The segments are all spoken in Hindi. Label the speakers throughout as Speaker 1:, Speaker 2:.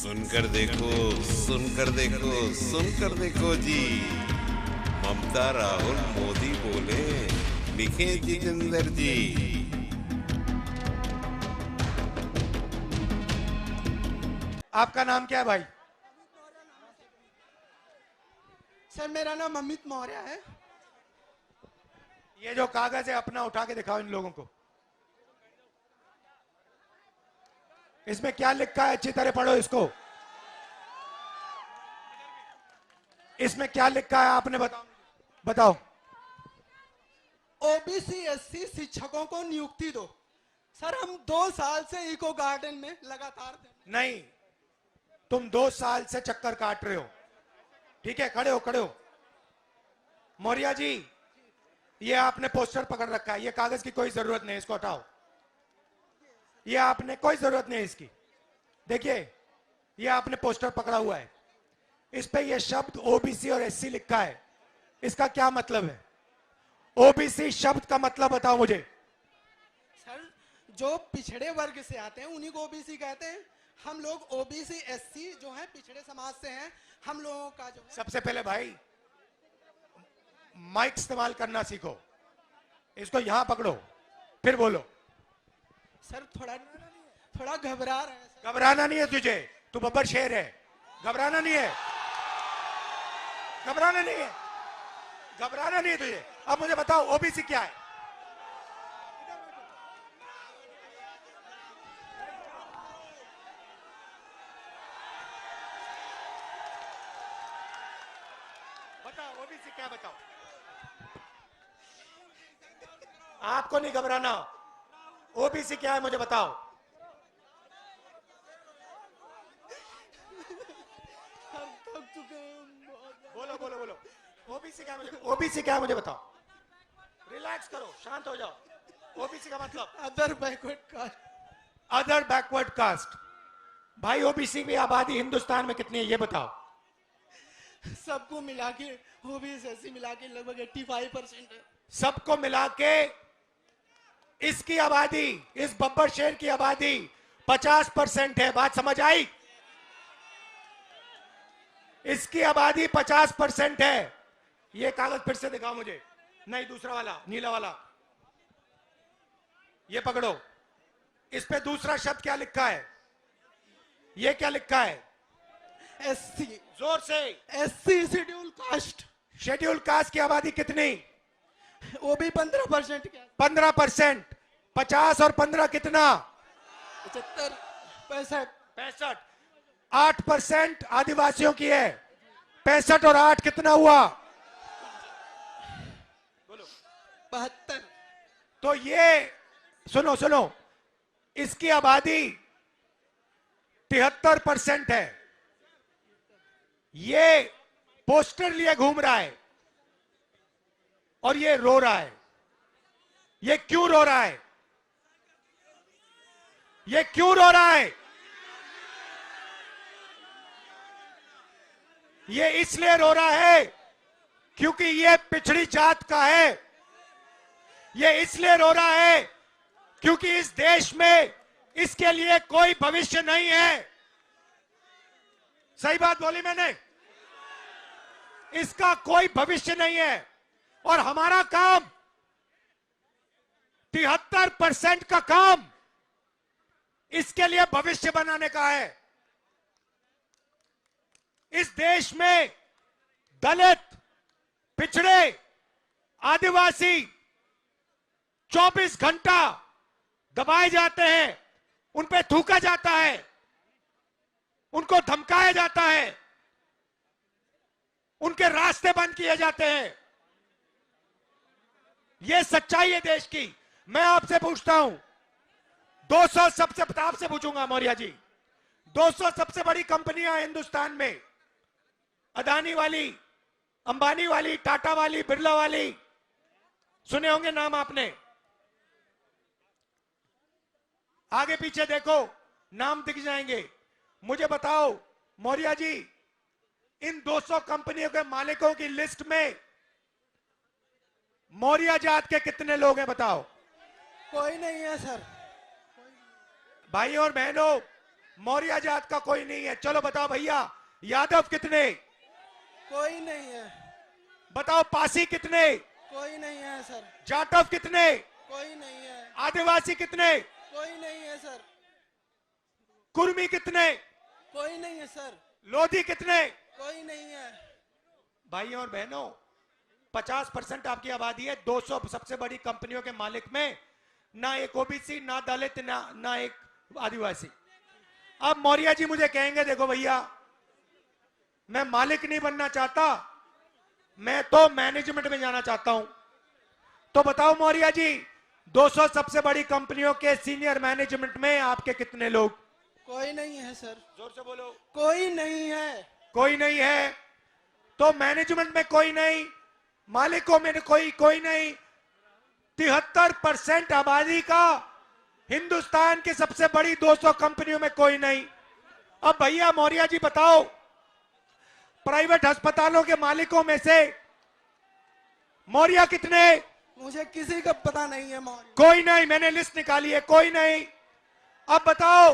Speaker 1: सुनकर देखो, सुनकर देखो, सुनकर देखो जी। ममता राहुल मोदी बोले, लिखे जितेंद्र जी।
Speaker 2: आपका नाम क्या है भाई?
Speaker 3: सर मेरा नाम अमित मौर्य है।
Speaker 2: ये जो कागज है अपना उठा के दिखाओ इन लोगों को। इसमें क्या लिखा है? अच्छी तरह पढ़ो इसको। इसमें क्या लिखा है आपने बताओ, बताओ।
Speaker 3: ओबीसी एससी शिक्षकों को नियुक्ति दो। सर हम 2 साल से इको गार्डन में लगातार
Speaker 2: नहीं, तुम 2 साल से चक्कर काट रहे हो। ठीक है, खड़े हो, खड़े हो। मौर्य जी, ये आपने पोस्टर पकड़ रखा है, ये कागज की कोई जरूरत नहीं, इसको हटाओ। ये आपने कोई जरूरत नहीं इसकी। देखिए, ये आपने पोस्टर पकड़ा हुआ है, इस पे ये शब्द ओबीसी और एससी लिखा है। इसका क्या मतलब है? ओबीसी शब्द का मतलब बताओ मुझे।
Speaker 3: सर जो पिछड़े वर्ग से आते हैं उन्हीं को ओबीसी कहते हैं। हम लोग ओबीसी एससी जो है पिछड़े समाज से हैं। हम लोगों का जो है
Speaker 2: सबसे पहले भाई माइक इस्तेमाल करना सीखो। इसको यहां पकड़ो, फिर बोलो।
Speaker 3: सर थोड़ा घबरा रहे हैं सर।
Speaker 2: घबराना नहीं है तुझे, तू बब्बर शेर है। घबराना नहीं है, घबराना नहीं है, घबराना नहीं है तुझे। अब मुझे बताओ ओबीसी क्या है? बताओ ओबीसी क्या है, बताओ। आपको नहीं घबराना। ओबीसी क्या है मुझे बताओ।
Speaker 3: हम थक चुके हैं बहुत।
Speaker 2: बोलो बोलो बोलो। ओबीसी क्या है मुझे, ओबीसी क्या है मुझे बताओ। रिलैक्स करो, शांत हो जाओ। ओबीसी का मतलब
Speaker 3: other backward caste.
Speaker 2: Other backward caste. भाई ओबीसी की आबादी हिंदुस्तान में कितनी है ये बताओ।
Speaker 3: सबको मिला के ओबीसी एससी मिला के लगभग 85% है।
Speaker 2: सबको मिला के इसकी आबादी, इस बब्बर शहर की आबादी 50% है। बात समझ आई? इसकी आबादी 50% है। ये कागज फिर से दिखाओ मुझे। नहीं, दूसरा वाला, नीला वाला। ये पकड़ो। इस पे दूसरा शब्द क्या लिखा है? ये क्या लिखा है?
Speaker 3: एससी।
Speaker 2: जोर से।
Speaker 3: SC schedule caste.
Speaker 2: Schedule caste की आबादी कितनी?
Speaker 3: वो भी 15% क्या?
Speaker 2: 15%। 50 और 15 कितना?
Speaker 3: 75 65
Speaker 2: 65। 8% आदिवासियों की है। 65 और 8 कितना हुआ? बोलो।
Speaker 3: 72।
Speaker 2: तो ये सुनो सुनो, इसकी आबादी 73% है। ये पोस्टर लिए घूम रहा है और ये रो रहा है। ये क्यों रो रहा है? ये क्यों रो रहा है? ये इसलिए रो रहा है क्योंकि ये पिछड़ी जात का है। ये इसलिए रो रहा है क्योंकि इस देश में इसके लिए कोई भविष्य नहीं है। सही बात बोली मैंने? इसका कोई भविष्य नहीं है और हमारा काम 73% का काम इसके लिए भविष्य बनाने का है। इस देश में दलित, पिछड़े, आदिवासी 24 घंटा दबाए जाते हैं, उन पे थूका जाता है, उनको धमकाया जाता है, उनके रास्ते बंद किए जाते हैं। यह सच्चाई है देश की। मैं आपसे पूछता हूं, 200 सबसे, आपसे पूछूंगा मौर्य जी, 200 सबसे बड़ी कंपनियां हिंदुस्तान में, अदानी वाली, अंबानी वाली, टाटा वाली, बिरला वाली, सुने होंगे नाम आपने। आगे पीछे देखो, नाम दिख जाएंगे। मुझे बताओ मौर्य जी, इन 200 कंपनियों के मालिकों की लिस्ट में मौर्य जात के कितने लोग हैं बताओ।
Speaker 3: कोई नहीं है सर।
Speaker 2: भाई और बहनों, मौर्य जात का कोई नहीं है। चलो बताओ भैया, यादव कितने?
Speaker 3: कोई नहीं है।
Speaker 2: बताओ पासी कितने?
Speaker 3: कोई नहीं है सर।
Speaker 2: जाटव कितने?
Speaker 3: कोई नहीं है।
Speaker 2: आदिवासी कितने?
Speaker 3: कोई नहीं है सर।
Speaker 2: कुर्मी कितने?
Speaker 3: कोई नहीं है सर।
Speaker 2: लोधी कितने?
Speaker 3: कोई नहीं है।
Speaker 2: भाइयों और बहनों, 50% आपकी आबादी है। 200 सबसे बड़ी कंपनियों के मालिक में ना एक ओबीसी, ना दलित, ना एक आदिवासी। अब मौर्य जी मुझे कहेंगे देखो भैया, मैं मालिक नहीं बनना चाहता, मैं तो मैनेजमेंट में जाना चाहता हूं। तो बताओ मौर्य जी, 200 सबसे बड़ी कंपनियों के सीनियर मैनेजमेंट में आपके कितने लोग?
Speaker 3: कोई नहीं है सर।
Speaker 2: जोर से बोलो।
Speaker 3: कोई नहीं है।
Speaker 2: कोई नहीं है। तो मैनेजमेंट में कोई नहीं, मालिकों में कोई नहीं। 73% आबादी का हिंदुस्तान की सबसे बड़ी 200 कंपनियों में कोई नहीं। अब भैया मौर्य जी बताओ, प्राइवेट अस्पतालों के मालिकों में से मौर्य कितने?
Speaker 3: मुझे किसी का पता नहीं है मौर्य।
Speaker 2: कोई नहीं, मैंने लिस्ट निकाली है, कोई नहीं। अब बताओ,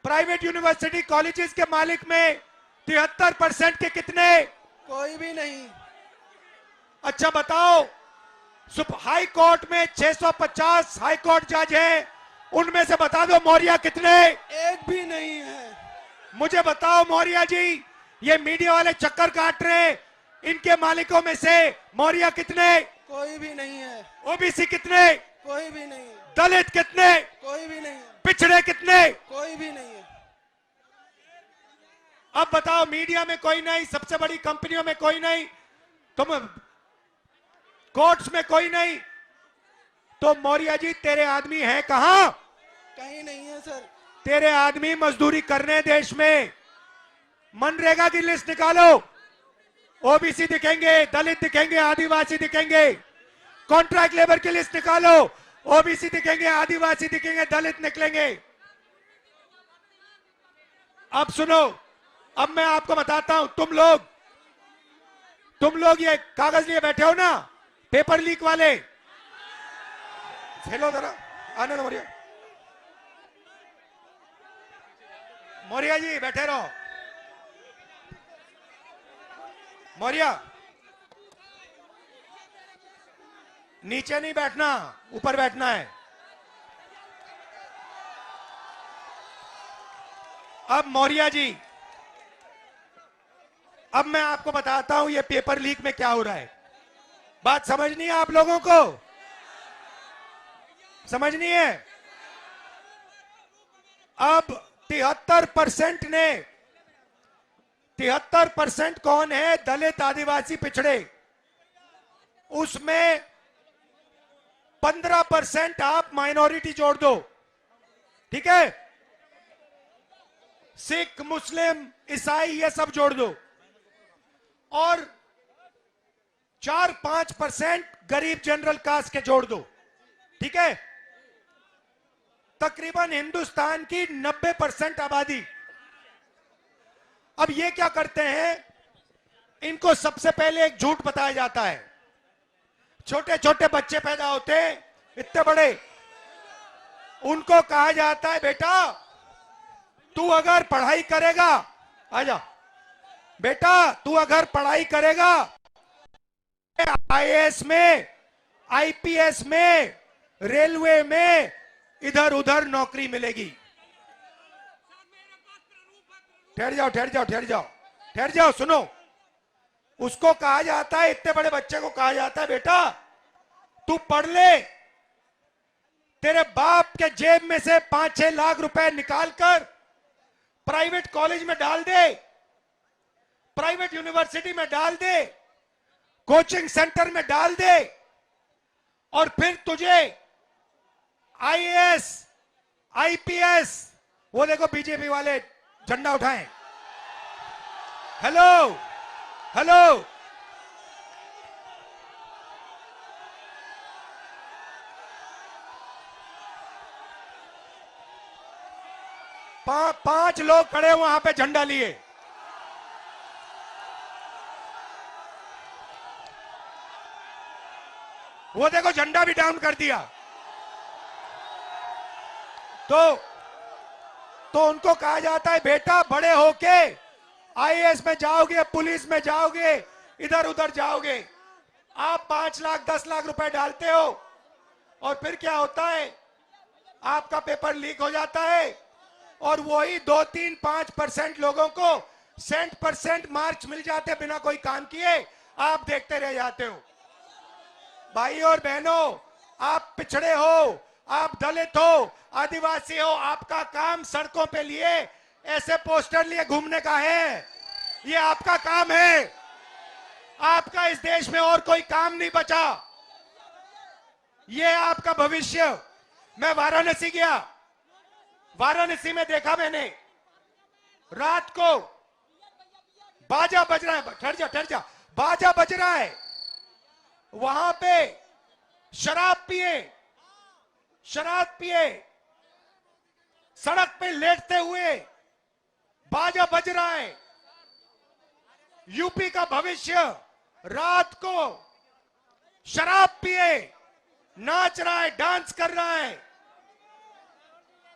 Speaker 2: प्राइवेट यूनिवर्सिटी कॉलेजेस के मालिक में 73% के कितने?
Speaker 3: कोई भी नहीं।
Speaker 2: अच्छा बताओ, हाई कोर्ट में 650 हाई कोर्ट जज हैं, उनमें से बता दो मौर्य कितने?
Speaker 3: एक भी नहीं है।
Speaker 2: मुझे बताओ मौर्य जी, ये मीडिया वाले चक्कर काट रहे हैं, इनके मालिकों में से मौर्य कितने?
Speaker 3: कोई भी नहीं है।
Speaker 2: ओबीसी कितने?
Speaker 3: कोई भी नहीं है।
Speaker 2: दलित कितने?
Speaker 3: कोई भी नहीं है।
Speaker 2: पिछड़े कितने?
Speaker 3: कोई भी नहीं है।
Speaker 2: अब बताओ, मीडिया में कोई नहीं, सबसे बड़ी कंपनियों में कोई नहीं, तुम कोर्ट्स में कोई नहीं, तो मौर्य जी तेरे आदमी हैं कहां?
Speaker 3: कहीं नहीं है सर।
Speaker 2: तेरे आदमी मजदूरी करने देश में। मनरेगा की लिस्ट निकालो, ओबीसी दिखेंगे, दलित दिखेंगे, आदिवासी दिखेंगे। कॉन्ट्रैक्ट लेबर की लिस्ट निकालो, ओबीसी दिखेंगे, आदिवासी दिखेंगे, दलित निकलेंगे। अब सुनो, अब मैं आपको बताता हूं, तुम लोग ये कागज लिए बैठे हो ना, पेपर लीक वाले, हेलो जरा आने दो मौर्य। मौर्य जी बैठे रहो। मौर्य नीचे नहीं बैठना, ऊपर बैठना है। अब मौर्य जी, अब मैं आपको बताता हूं ये पेपर लीक में क्या हो रहा है। बात समझनी है आप लोगों को? समझनी है? अब 73% कौन है? दलित, आदिवासी, पिछड़े। उसमें 15% आप माइनॉरिटी जोड़ दो, ठीक है? सिख, मुस्लिम, ईसाई, ये सब जोड़ दो, और 4-5% गरीब जनरल कास्ट के जोड़ दो, ठीक है? तकरीबन हिंदुस्तान की 90% आबादी। अब ये क्या करते हैं, इनको सबसे पहले एक झूठ बताया जाता है। छोटे छोटे बच्चे पैदा होते हैं, इतने बड़े, उनको कहा जाता है बेटा तू अगर पढ़ाई करेगा, आजा बेटा तू अगर पढ़ाई करेगा, आईएएस में, आईपीएस में, रेलवे में, इधर उधर नौकरी मिलेगी। ठहर जाओ ठहर जाओ ठहर जाओ ठहर जाओ, सुनो। उसको कहा जाता है, इतने बड़े बच्चे को कहा जाता है बेटा तू पढ़ ले, तेरे बाप के जेब में से 5-6 लाख रुपए निकालकर प्राइवेट कॉलेज में डाल दे, प्राइवेट यूनिवर्सिटी में डाल दे, कोचिंग सेंटर में डाल दे, और फिर तुझे आईएएस, आईपीएस, वो देखो बीजेपी वाले झंडा उठाएं, हेलो हेलो, पांच लोग खड़े वहां पे झंडा लिए। वो देखो झंडा भी डाउन कर दिया। तो तो उनको कहा जाता है बेटा बड़े होके आईएएस में जाओगे, पुलिस में जाओगे, इधर उधर जाओगे। आप 5 लाख 10 लाख रुपए डालते हो और फिर क्या होता है, आपका पेपर लीक हो जाता है और वही 2-3-5% लोगों को % मार्क्स मिल जाते बिना कोई काम किए, आप देखते रह जाते हो। भाई और बहनों, आप पिछड़े हो, आप दलित हो, आदिवासी हो, आपका काम सड़कों पे लिए ऐसे पोस्टर लिए घूमने का है। ये आपका काम है। आपका इस देश में और कोई काम नहीं बचा। ये आपका भविष्य। मैं वाराणसी गया, वाराणसी में देखा मैंने, रात को बाजा बज रहा है, ठहर जा, बाजा बज रहा है, वहां पे शराब पिए सड़क पे लेटते हुए बाजा बज रहा है। यूपी का भविष्य रात को शराब पिए नाच रहा है, डांस कर रहा है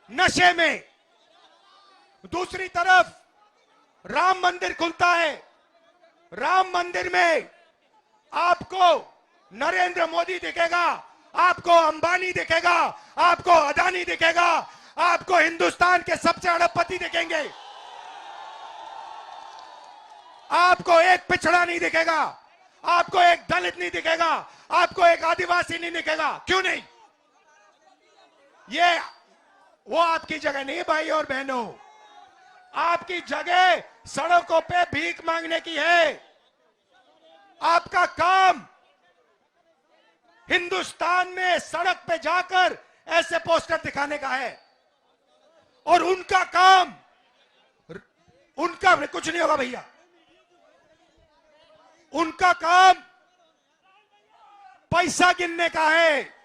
Speaker 2: नशे में। दूसरी तरफ राम मंदिर खुलता है, राम मंदिर में आपको नरेंद्र मोदी दिखेगा, आपको अंबानी दिखेगा, आपको अदानी दिखेगा, आपको हिंदुस्तान के सबसे अरबपति दिखेंगे। आपको एक पिछड़ा नहीं दिखेगा, आपको एक दलित नहीं दिखेगा, आपको एक आदिवासी नहीं दिखेगा। क्यों नहीं? ये वो आपकी जगह नहीं भाई और बहनों। आपकी जगह सड़कों पे भीख मांगने की है। आपका काम हिंदुस्तान में सड़क पे जाकर ऐसे पोस्टर दिखाने का है और उनका काम, उनका कुछ नहीं होगा भैया, उनका काम पैसा गिनने का है।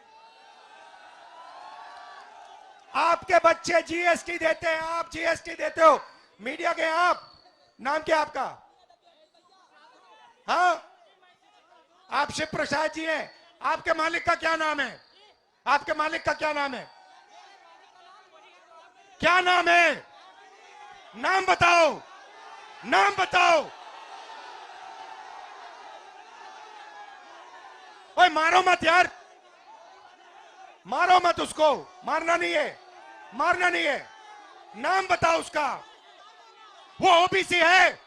Speaker 2: आपके बच्चे जीएसटी देते हैं, आप जीएसटी देते हो, मीडिया के आप, नाम क्या आपका? हाँ, आप शिव प्रसाद जी हैं। आपके मालिक का क्या नाम है? आपके मालिक का क्या नाम है? क्या नाम है? नाम बताओ, नाम बताओ। ओए मारो मत यार, मारो मत उसको, मारना नहीं है, मारना नहीं है। नाम बताओ उसका। वो ओबीसी है?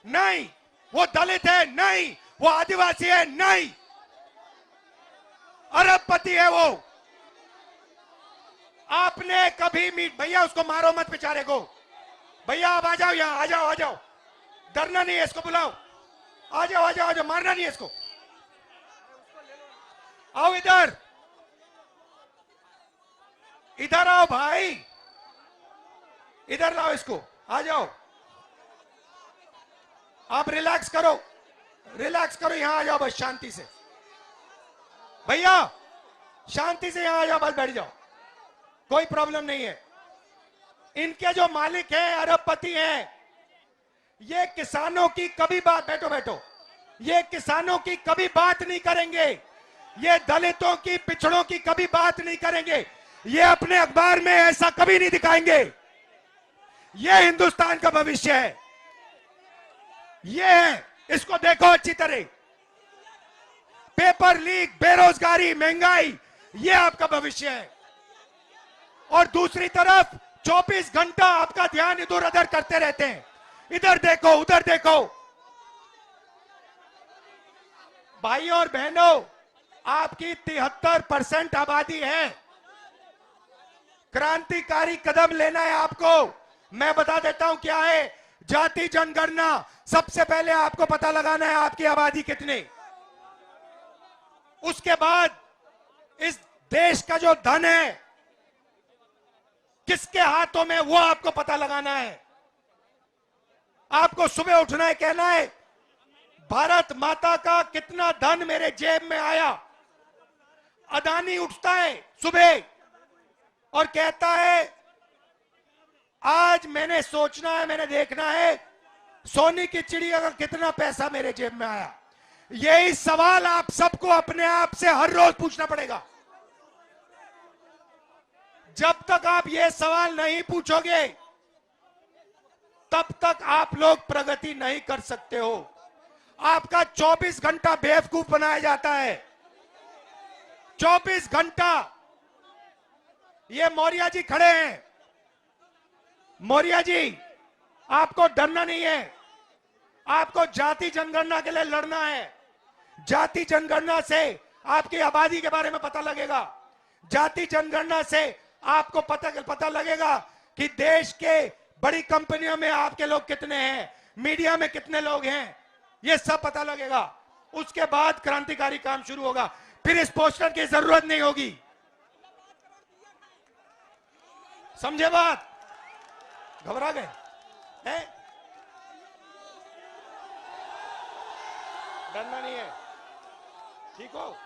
Speaker 2: नहीं। वो दलित है? नहीं। वो आदिवासी है? नहीं। अरबपति है वो। आपने कभी भैया उसको मारो मत बेचारे को। भैया आप आ जाओ यहां, आ जाओ, आ जाओ, डरना नहीं है, इसको बुलाओ, आ जाओ, आ जाओ, आ जाओ, मारना नहीं है इसको। आओ इधर, इधर आओ भाई, इधर लाओ इसको, आ जाओ। आप रिलैक्स करो, रिलैक्स करो, यहां आ जाओ बस शांति से। भैया शांति से यहां आ जाओ, बस बैठ जाओ, कोई प्रॉब्लम नहीं है। इनके जो मालिक हैं, अरबपति हैं, ये किसानों की कभी बात, बैठो बैठो, ये किसानों की कभी बात नहीं करेंगे, ये दलितों की, पिछड़ों की कभी बात नहीं करेंगे, ये अपने अखबार में ऐसा कभी नहीं दिखाएंगे। ये हिंदुस्तान का भविष्य है, ये है, इसको देखो अच्छी तरह। पेपर लीक, बेरोजगारी, महंगाई, ये आपका भविष्य है। और दूसरी तरफ 24 घंटा आपका ध्यान इधर उधर करते रहते हैं, इधर देखो, उधर देखो। भाइयों और बहनों, आपकी 73% आबादी है। क्रांतिकारी कदम लेना है आपको। मैं बता देता हूं क्या है। जाति जनगणना, सबसे पहले आपको पता लगाना है आपकी आबादी कितनी। उसके बाद इस देश का जो धन है किसके हाथों में, वो आपको पता लगाना है। आपको सुबह उठना है, कहना है भारत माता का कितना धन मेरे जेब में आया। अदानी उठता है सुबह और कहता है आज मैंने सोचना है, मैंने देखना है सोने की चिड़िया का कितना पैसा मेरे जेब में आया। यही सवाल आप सबको अपने आप से हर रोज पूछना पड़ेगा। जब तक आप ये सवाल नहीं पूछोगे तब तक आप लोग प्रगति नहीं कर सकते हो। आपका 24 घंटा बेवकूफ बनाया जाता है। 24 घंटा। ये मौर्य जी खड़े हैं। मौर्य जी, आपको डरना नहीं है। आपको जाति जनगणना के लिए लड़ना है। जाति जनगणना से आपकी आबादी के बारे में पता लगेगा। जाति जनगणना से आपको पता लगेगा कि देश के बड़ी कंपनियों में आपके लोग कितने हैं, मीडिया में कितने लोग हैं, ये सब पता लगेगा। उसके बाद क्रांतिकारी काम शुरू होगा। फिर इस पोस्टर की जरूरत नहीं होगी। समझे बात? घबरा गए हैं? डरना नहीं है। ठीक हो?